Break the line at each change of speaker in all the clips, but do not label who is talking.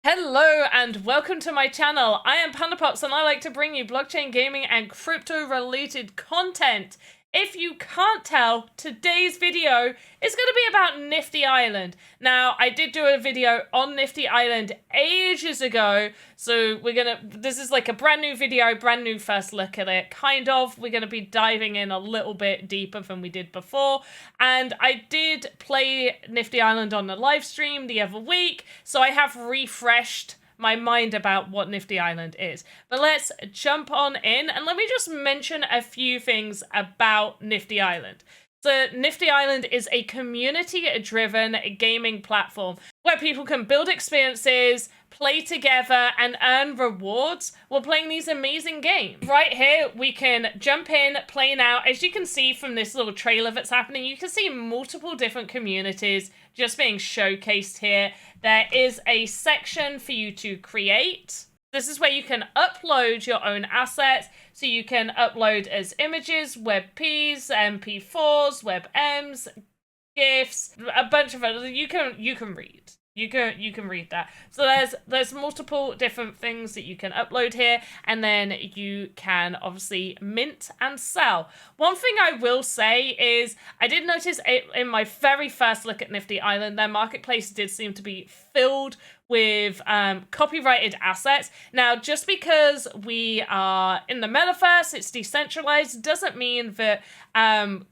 Hello and welcome to my channel. I am PandaPops and I like to bring you blockchain gaming and crypto related content. If you can't tell, today's video is going to be about Nifty Island. Now, I did do a video on Nifty Island ages ago, so this is like a brand new video, brand new first look at it, kind of. We're going to be diving in a little bit deeper than we did before, and I did play Nifty Island on the live stream the other week, so I have refreshed my mind about what Nifty Island is. But let's jump on in and let me just mention a few things about Nifty Island. So Nifty Island is a community-driven gaming platform where people can build experiences, play together, and earn rewards while playing these amazing games. Right here, we can jump in, play now. As you can see from this little trailer that's happening, you can see multiple different communities just being showcased here. There is a section for you to create. This is where you can upload your own assets. So you can upload as images, WebPs, MP4s, WebMs, GIFs, a bunch of others. You can read. You can read that. So there's multiple different things that you can upload here, and then you can obviously mint and sell. One thing I will say is I did notice in my very first look at Nifty Island, their marketplace did seem to be filled with copyrighted assets. Now, just because we are in the metaverse, it's decentralized, doesn't mean that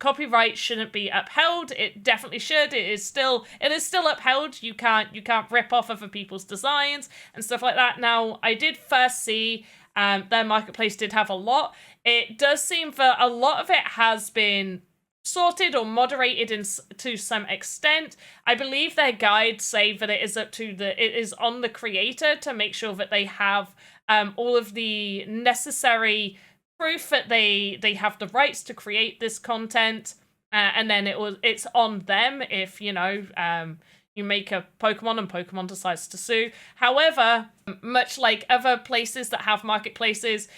copyright shouldn't be upheld. It definitely should. It is still upheld. You can't rip off other people's designs and stuff like that. Now, I did first see their marketplace did have a lot. It does seem that a lot of it has been sorted or moderated to some extent. I believe their guides say that it is on the creator to make sure that they have all of the necessary proof that they have the rights to create this content, and then it's on them if you make a Pokemon and Pokemon decides to sue. However, much like other places that have marketplaces,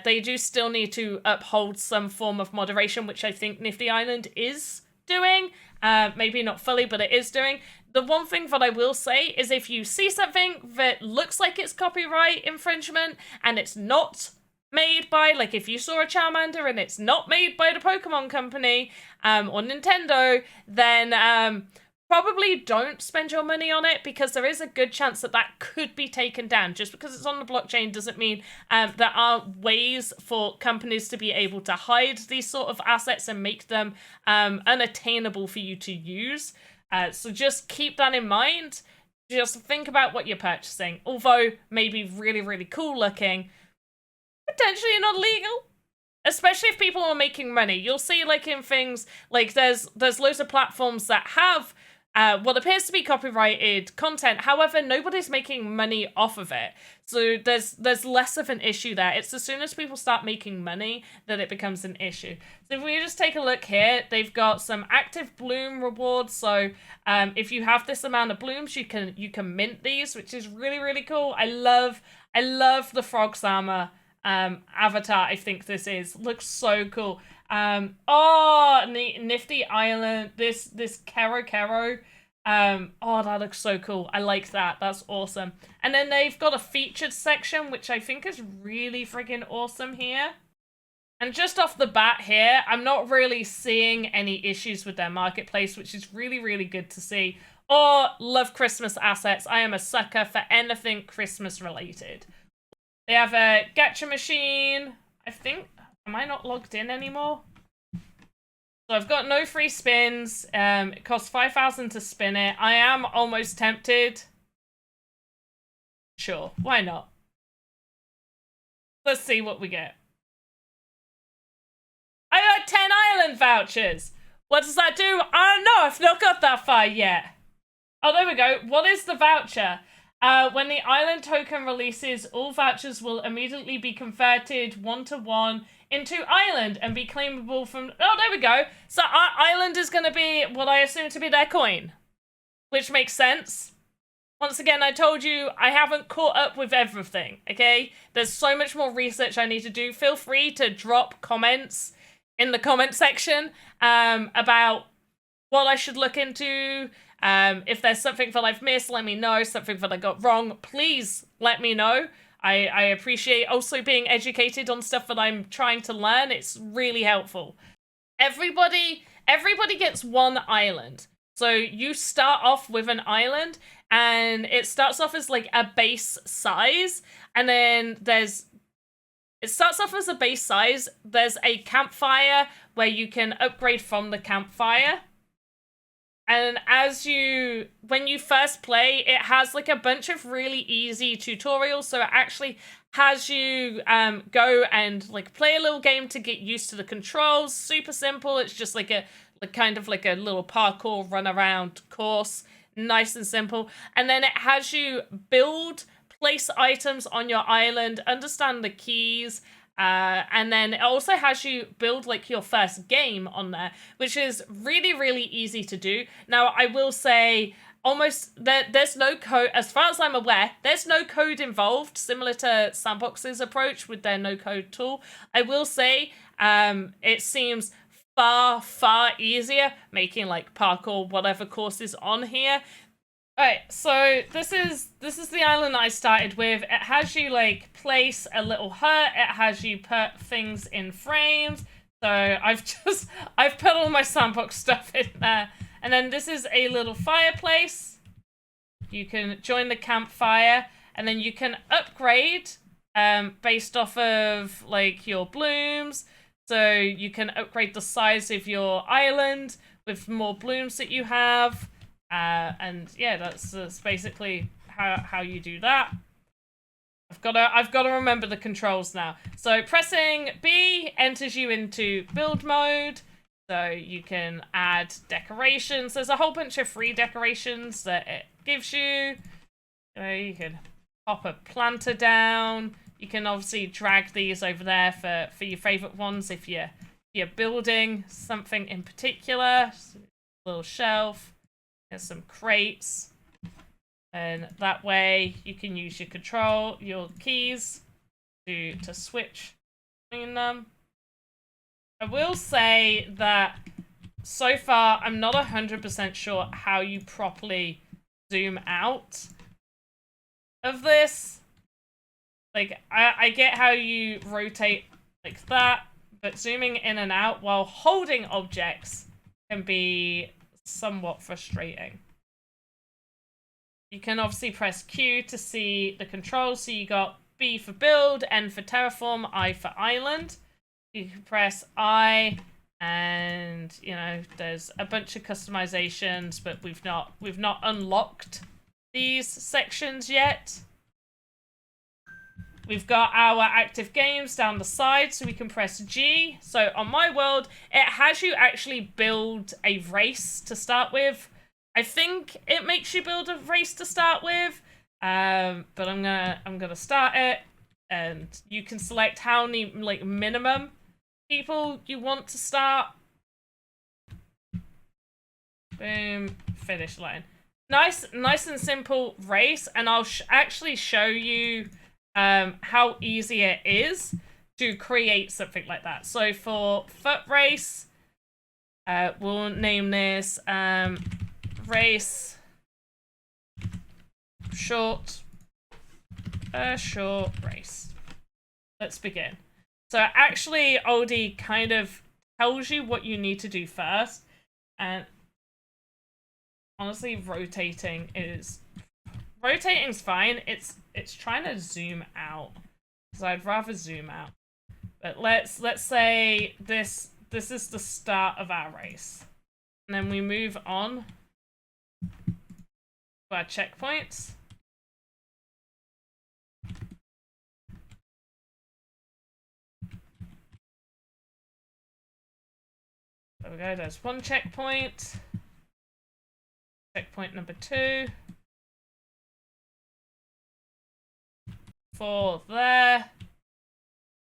they do still need to uphold some form of moderation, which I think Nifty Island is doing. Maybe not fully, but it is doing. The one thing that I will say is if you see something that looks like it's copyright infringement and it's not made by, like if you saw a Charmander and it's not made by the Pokemon Company or Nintendo, then probably don't spend your money on it, because there is a good chance that could be taken down. Just because it's on the blockchain doesn't mean there aren't ways for companies to be able to hide these sort of assets and make them unattainable for you to use. So just keep that in mind. Just think about what you're purchasing. Although maybe really, really cool looking, potentially not legal. Especially if people are making money. You'll see like in things, like there's loads of platforms that have what appears to be copyrighted content. However, nobody's making money off of it. So there's less of an issue there. It's as soon as people start making money that it becomes an issue. So if we just take a look here, they've got some active bloom rewards. So if you have this amount of blooms, you can mint these, which is really, really cool. I love the Frog's Armor avatar. I think this looks so cool. Nifty Island, this Kero. Oh, that looks so cool. I like that. That's awesome. And then they've got a featured section, which I think is really freaking awesome here. And just off the bat here, I'm not really seeing any issues with their marketplace, which is really, really good to see. Oh, love Christmas assets. I am a sucker for anything Christmas related. They have a gacha machine. I think, am I not logged in anymore? So I've got no free spins. It costs 5,000 to spin it. I am almost tempted. Sure, why not? Let's see what we get. I got 10 island vouchers. What does that do? I don't know. I've not got that far yet. Oh, there we go. What is the voucher? When the island token releases, all vouchers will immediately be converted 1-to-1 into island and be claimable from... Oh, there we go. So our island is going to be what I assume to be their coin, which makes sense. Once again, I told you I haven't caught up with everything, okay? There's so much more research I need to do. Feel free to drop comments in the comment section about what I should look into, If there's something that I've missed, let me know. Something that I got wrong, please let me know. I appreciate also being educated on stuff that I'm trying to learn. It's really helpful. Everybody gets one island. So you start off with an island, and it starts off as like a base size, and then it starts off as a base size. There's a campfire where you can upgrade from the campfire. And when you first play, it has like a bunch of really easy tutorials. So it actually has you go and like play a little game to get used to the controls. Super simple. It's just like kind of like a little parkour run around course. Nice and simple. And then it has you place items on your island, understand the keys, and then it also has you build like your first game on there, which is really, really easy to do. Now, I will say there's no code, as far as I'm aware, there's no code involved, similar to Sandbox's approach with their no code tool. I will say it seems far, far easier making like parkour, whatever courses on here. Alright, so this is the island I started with. It has you like place a little hut. It has you put things in frames. So I've put all my sandbox stuff in there. And then this is a little fireplace. You can join the campfire, and then you can upgrade based off of like your blooms. So you can upgrade the size of your island with more blooms that you have. And yeah, that's basically how you do that. I've got to remember the controls now. So pressing B enters you into build mode. So you can add decorations. There's a whole bunch of free decorations that it gives you. You can pop a planter down. You can obviously drag these over there for your favorite ones if you're building something in particular. So, little shelf. There's some crates, and that way you can use your keys to switch between them. I will say that so far I'm not 100% sure how you properly zoom out of this. Like, I get how you rotate like that, but zooming in and out while holding objects can be somewhat frustrating. You can obviously press Q to see the controls. So you got B for build, N for terraform, I for island. You can press I, and you know there's a bunch of customizations, but we've not unlocked these sections yet. We've got our active games down the side, so we can press G. So on my world, it has you actually build a race to start with. I think it makes you build a race to start with, but I'm gonna start it, and you can select how many like minimum people you want to start. Boom, finish line. Nice and simple race, and I'll actually show you how easy it is to create something like that. So for foot race, we'll name this race short race. Let's begin. So actually Oldie kind of tells you what you need to do first, and honestly rotating's fine. It's trying to zoom out, because I'd rather zoom out. But let's say this is the start of our race, and then we move on to our checkpoints. There we go. There's one checkpoint. Checkpoint number 2. 4 there.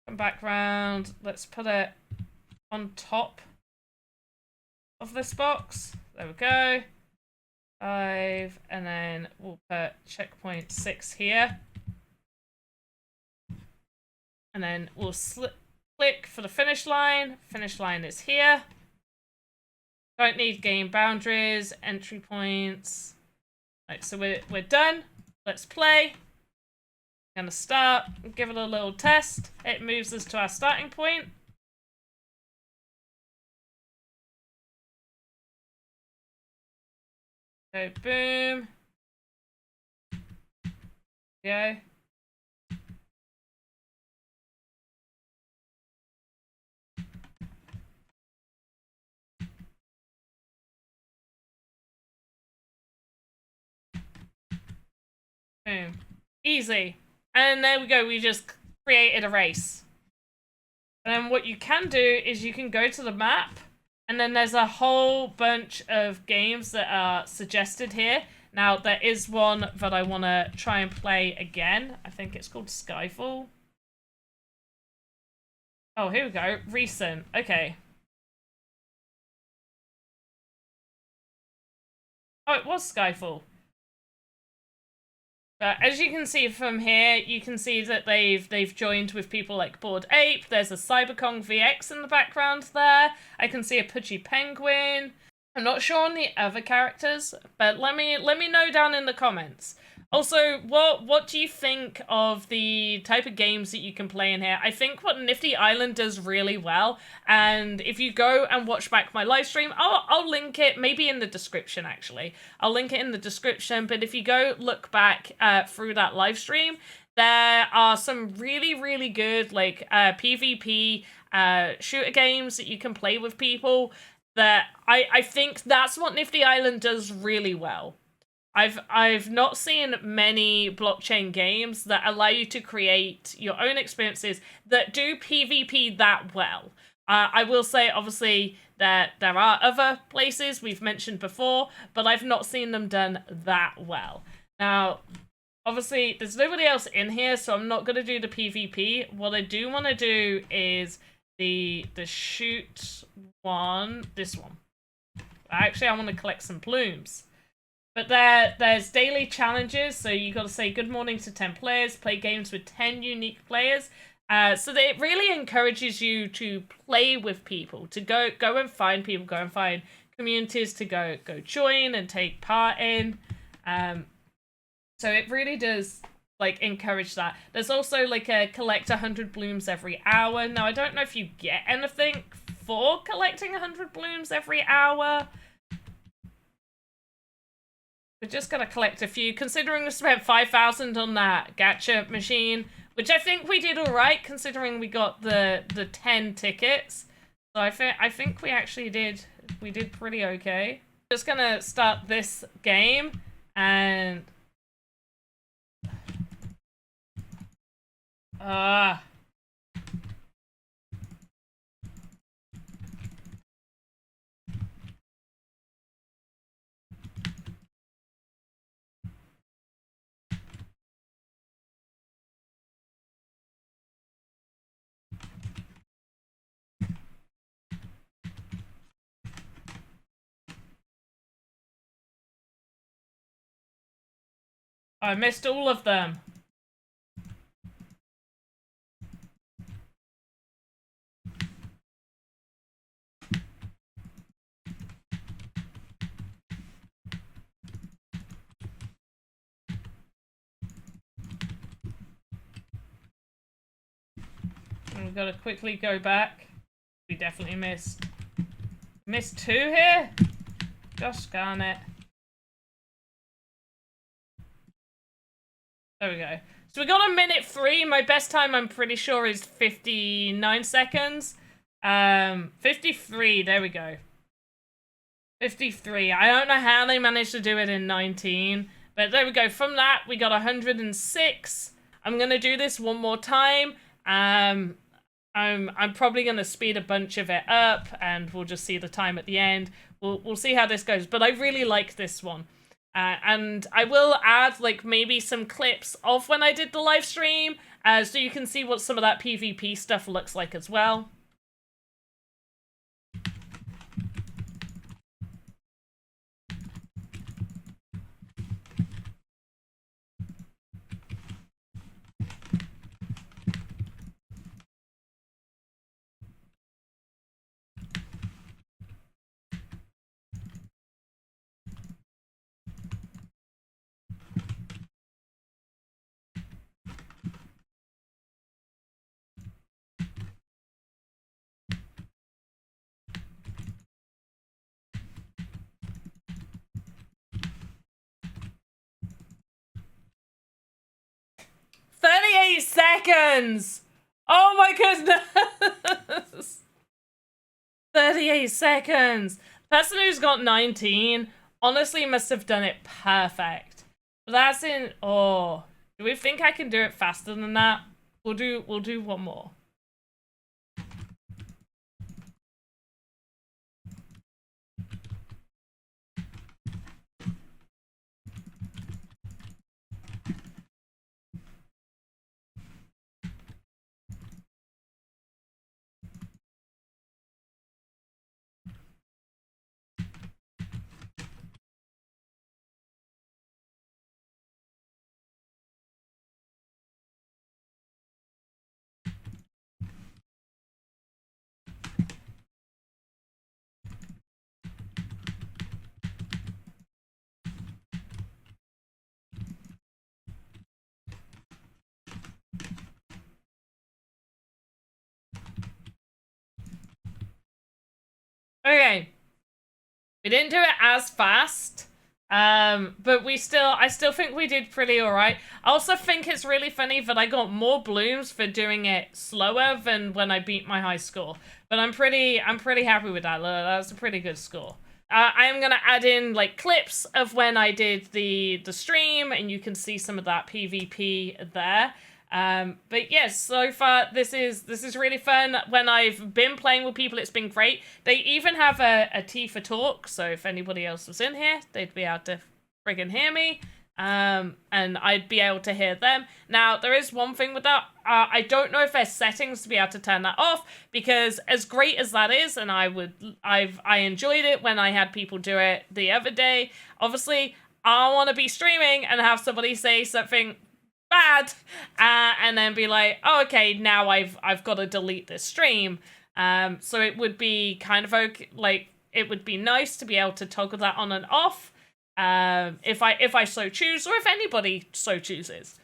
Come back round. Let's put it on top of this box. There we go. 5, and then we'll put checkpoint 6 here. And then we'll click for the finish line. Finish line is here. Don't need game boundaries, entry points. Right, so we're done. Let's play. Gonna start, give it a little test. It moves us to our starting point. So boom. Go. Boom. Easy. And there we go, we just created a race. And then what you can do is you can go to the map, and then there's a whole bunch of games that are suggested here. Now, there is one that I want to try and play again. I think it's called Skyfall. Oh, here we go. Recent. Okay. Oh, it was Skyfall. As you can see from here, you can see that they've joined with people like Bored Ape. There's a Cyberkong VX in the background there. I can see a Pudgy Penguin. I'm not sure on the other characters, but let me know down in the comments. Also, what do you think of the type of games that you can play in here? I think what Nifty Island does really well, and if you go and watch back my live stream, I'll link it maybe in the description, actually. I'll link it in the description, but if you go look back through that live stream, there are some really good like PvP shooter games that you can play with people that I think that's what Nifty Island does really well. I've not seen many blockchain games that allow you to create your own experiences that do PvP that well. I will say, obviously, that there are other places we've mentioned before, but I've not seen them done that well. Now, obviously, there's nobody else in here, so I'm not going to do the PvP. What I do want to do is the shoot one, this one. Actually, I want to collect some plumes. But there's daily challenges, so you got to say good morning to 10 players, play games with 10 unique players. So that it really encourages you to play with people, to go and find people, go and find communities to go join and take part in. So it really does like encourage that. There's also like a collect 100 blooms every hour. Now I don't know if you get anything for collecting 100 blooms every hour. We're just gonna collect a few, considering we spent 5,000 on that gacha machine, which I think we did all right, considering we got the 10 tickets. So I think we actually did pretty okay. Just gonna start this game and I missed all of them. And we've got to quickly go back. We definitely missed. Missed 2 here? Gosh darn it. There we go. So we got a minute 3. My best time, I'm pretty sure, is 59 seconds. 53. There we go. 53. I don't know how they managed to do it in 19. But there we go. From that, we got 106. I'm going to do this one more time. I'm probably going to speed a bunch of it up, and we'll just see the time at the end. We'll see how this goes. But I really like this one. And I will add like maybe some clips of when I did the live stream, so you can see what some of that PvP stuff looks like as well. seconds! Oh my goodness! 38 seconds. The person who's got 19 honestly must have done it perfect. But that's in... Oh. Do we think I can do it faster than that? We'll do one more. Okay. We didn't do it as fast. But I still think we did pretty alright. I also think it's really funny that I got more blooms for doing it slower than when I beat my high score. But I'm pretty happy with that. That's a pretty good score. I am gonna add in like clips of when I did the stream, and you can see some of that PvP there. But yes, so far this is really fun. When I've been playing with people, it's been great. They even have a T for talk, so if anybody else was in here, they'd be able to friggin' hear me. And I'd be able to hear them. Now, there is one thing with that. I don't know if there's settings to be able to turn that off, because as great as that is, and I enjoyed it when I had people do it the other day. Obviously, I want to be streaming and have somebody say something bad, and then be like, oh, okay, now I've got to delete this stream. So it would be kind of okay, like, it would be nice to be able to toggle that on and off. If I so choose, or if anybody so chooses,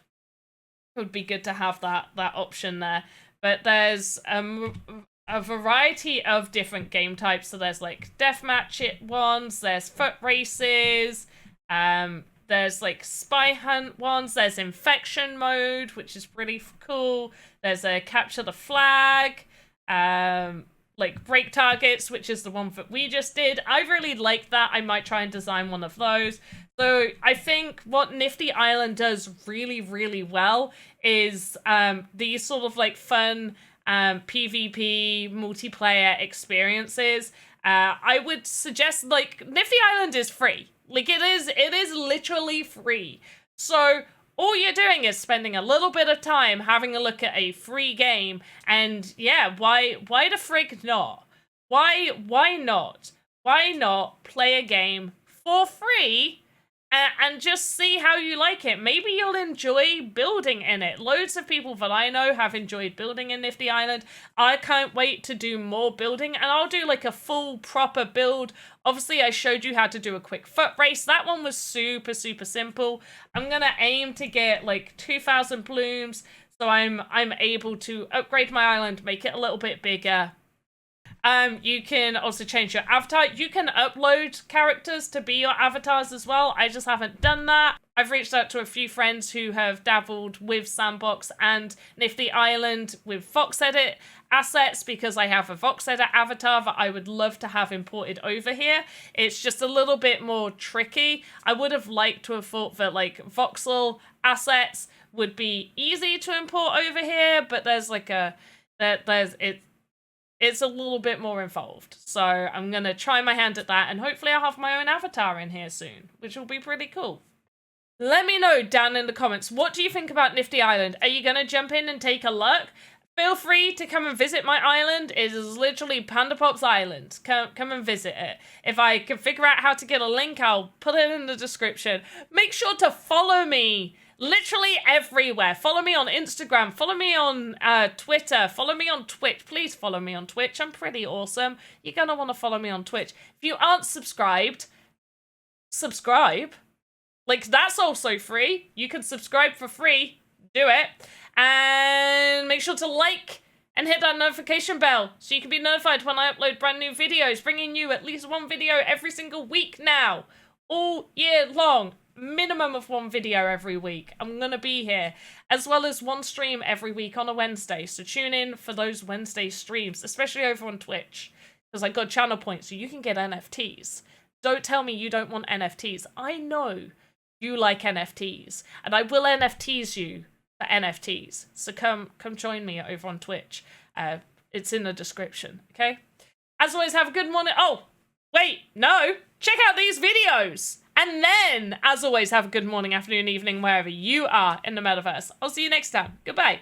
it would be good to have that option there. But there's a variety of different game types. So there's like deathmatch ones, there's foot races, there's like spy hunt ones, there's infection mode, which is pretty cool. There's a capture the flag, like break targets, which is the one that we just did. I really like that. I might try and design one of those. So I think what Nifty Island does really, really well is these sort of like fun PvP multiplayer experiences. I would suggest, like, Nifty Island is free. Like, it is literally free. So all you're doing is spending a little bit of time having a look at a free game, and yeah, why the frig not? Why not? Why not play a game for free and just see how you like it? Maybe you'll enjoy building in it. Loads of people that I know have enjoyed building in Nifty Island. I can't wait to do more building, and I'll do like a full proper build. Obviously, I showed you how to do a quick foot race. That one was super, super simple. I'm gonna aim to get like 2,000 blooms, so I'm able to upgrade my island, make it a little bit bigger. You can also change your avatar. You can upload characters to be your avatars as well. I just haven't done that. I've reached out to a few friends who have dabbled with Sandbox and Nifty Island with Vox Edit assets, because I have a Vox Edit avatar that I would love to have imported over here. It's just a little bit more tricky. I would have liked to have thought that like voxel assets would be easy to import over here, but there's like it's a little bit more involved. So I'm going to try my hand at that, and hopefully I'll have my own avatar in here soon, which will be pretty cool. Let me know down in the comments, what do you think about Nifty Island? Are you going to jump in and take a look? Feel free to come and visit my island. It is literally PandaPop's Island. Come and visit it. If I can figure out how to get a link, I'll put it in the description. Make sure to follow me literally everywhere. Follow me on Instagram. Follow me on Twitter. Follow me on Twitch. Please follow me on Twitch. I'm pretty awesome. You're going to want to follow me on Twitch. If you aren't subscribed, subscribe. Like, that's also free. You can subscribe for free. Do it. And make sure to like and hit that notification bell so you can be notified when I upload brand new videos, bringing you at least one video every single week now, all year long. minimum of one video every week. I'm going to be here, as well as one stream every week on a Wednesday. So tune in for those Wednesday streams, especially over on Twitch, because I got channel points so you can get NFTs. Don't tell me you don't want NFTs. I know you like NFTs, and I will NFTs you for NFTs. So come join me over on Twitch. It's in the description, okay? As always, have a good morning. Oh, wait, no. Check out these videos. And then, as always, have a good morning, afternoon, evening, wherever you are in the metaverse. I'll see you next time. Goodbye.